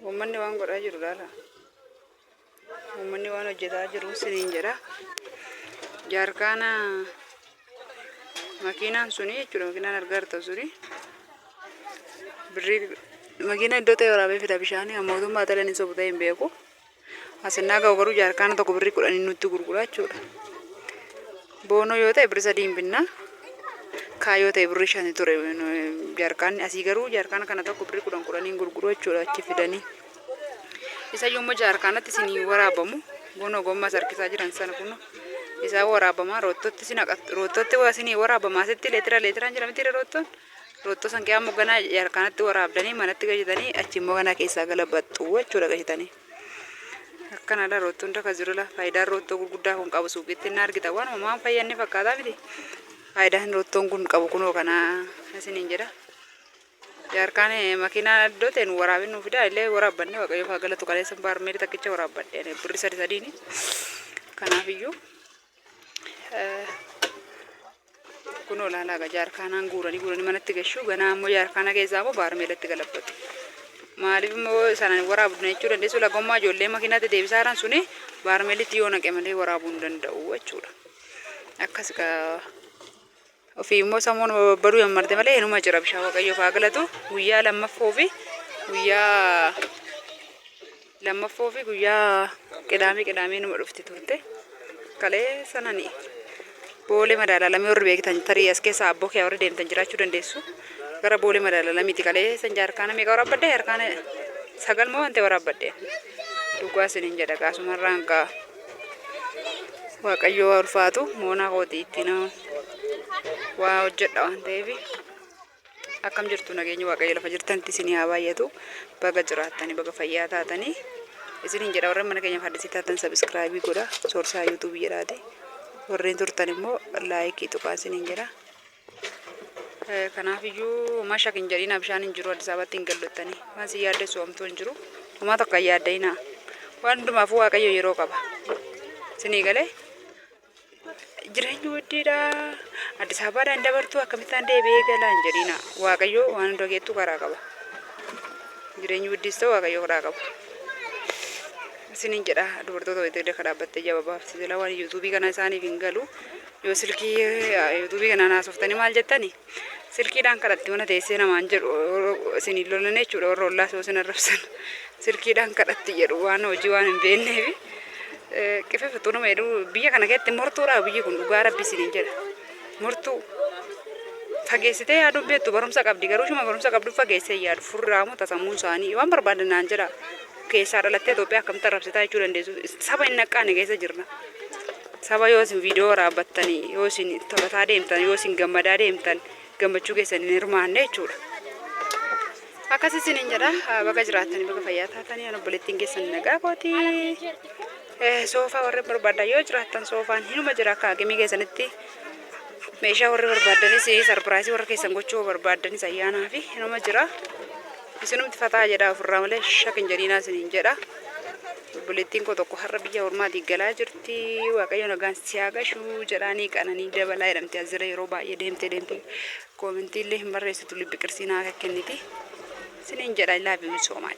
Uummanni waan godhaa jiru laala. Uummanni waan hojjetaa jiru siniin jedha. Jaarkaana makiinaan suni jechuudha. Makiinaan argaa jirtan suni birrii makiina iddoo ta'e waraabee fida bishaanii mootummaa talanii sobu ta'e hin beeku. Asinnaa ga'u garuu jaarkaana tokko birrii 10 nutti gurgura jechuudha. Boonoo yoo ta'e birrii 3 binna. Kaayoo ta'e birrii 5 ture jaarkaanni asii garuu jaarkaana kana tokko birrii 10 gurguru jechuudha achi fidanii. Isa yommuu jaarkaanatti isinii waraabamu boonoo gommaa sarkisaa jiran sana kun isa waraabamaa roottootti roottootti isinii waraabamaa asitti leetiraan jedhamti roottoo san qe'aa mogganaa jaarkaanatti waraabdanii manatti gashitanii achi immoo kana keessaa galabattu jechuudha gashitanii. Akkanadha roottoon takka jirula faayidaan roottoo gurguddaa kun qabu suuqitti inni argita waan uumamaan fayyanne fakkaataa miti. Faayidaan roottoon kun qabu kunoo kana isiniin jedha. Jaarkaan makiinaa iddoo ta'e nu waraabin nu fida illee waraabbanne waaqayyo faa galatu kaleessa baarmeeli takkicha waraabadhe birrii 3 kanaafiyyuu kunoo laalaaga jaarkaanaan guuranii manatti gashuu ganaa ammoo jaarkaana keessaa ammoo baarmeelatti galabbatu. Maaliif immoo sanaan waraabdu jechuudha dandeessu lagommaa ijoollee makiinaatti deebisaaran suni baarmeelitti yoo naqe malee waraabuu hin danda'u jechuudha. Akkas ofii immoo samuun baduu yammarte malee inuma jira bishaan waaqayyo faa galatu guyyaa lammaffoo fi guyyaa qidaamee numa dhufti turte kalee sanani boolee madaalamii warri beektan tarii as keessa abboo kee warri deemtan jiraachuu dandeessu. Gara boolee madaalamiiti kalee san jaarkaana meeqa waraabbadde jaarkaana 9 moo wante waraabbadde dhugaa isiniin jedha kaasumarraan kaa waaqayyo waa ulfaatu moonaa kooti itti nama waa hojjedha waan ta'eef akkam jirtu nageenya waaqayyo lafa jirtanitti isinii haa baay'atu baga jiraattanii baga fayyaa taatanii isiniin jedha warreen mana keenyaaf addisii taatan sabiskiraayibii godha soorsaa yuutuubii jedhaati warreen turtan immoo laayikii tuqaa isiniin jedha. Kanaafiyyuu masha kin jedhina bishaan hin jiru Addis Ababaatti hin gallottanii waan si yaaddeessu homtuu hin jiru homaa tokko yaaddayina waan hundumaafuu waaqayyo yeroo qaba isinii galee jireenyi waddiidha Addis Ababaadhaan dabartuu akkamittaan deebi'ee galaa hin jedhina waaqayyo waan hunda geettu karaa qaba jireenyi waddiis ta'u waaqayyo karaa qaba isiniin jedha dubartoota wayitee akka dhaabbattee jababaaf sila waan yuutuubii kana isaaniif hin galu yoo silkii yuutuubii kana naasoftanii maal jettanii silkiidhaan kadhatti mana teessee namaan jedhu isinii lolan jechuudha warra ollaa soo isin arrabsan silkiidhaan kadhatti jedhu waan hojii waan hin beekneef qifeeffattuu nama jedhu biyya kana keessatti mortuudha biyyi kun dhugaa rabbi isiniin jedha mortuu fageessitee yaaduun beektu barumsa qabdi garuu shuma barumsa qabdu fageessee yaadu furraamu tasammuun isaanii waan barbaadanaan jedha keessaa dhalattee Itoophiyaa akkamitti arrabsitaa jechuu dandeessu saba hin naqqaane keessa jirna. Saba yoo isin viidiyoo waraabbattanii yoo isin taphataa deemtan yoo isin gammadaa deemtan gammachuu keessan hin hirmaanne jechuudha. Akkas isiniin jedha baga jiraattanii baga fayyaa taatanii obboleettiin keessan nagaa kooti. Soofaa warreen barbaadan yoo jiraattan soofaan hinuma jira akka haakimii keessanitti meeshaa warri barbaadanis sarpiraayisii warra keessan gochuu barbaadanis ayyaanaa fi hinuma jira. Isinumti fataa jedha ofirraa malee shakin jedhiinaa isiniin jedha. Obboleettiin koo tokko har'a biyya ormaatii galaa jirti waaqayyo nagaan si haa gashu jedhanii qananii dabalaa jedhamti asirra yeroo baay'ee deemte koomintiillee hin barreessitu libbi qirsiinaa akka kenniti isiniin jedha ilaa bi'uu soomaa.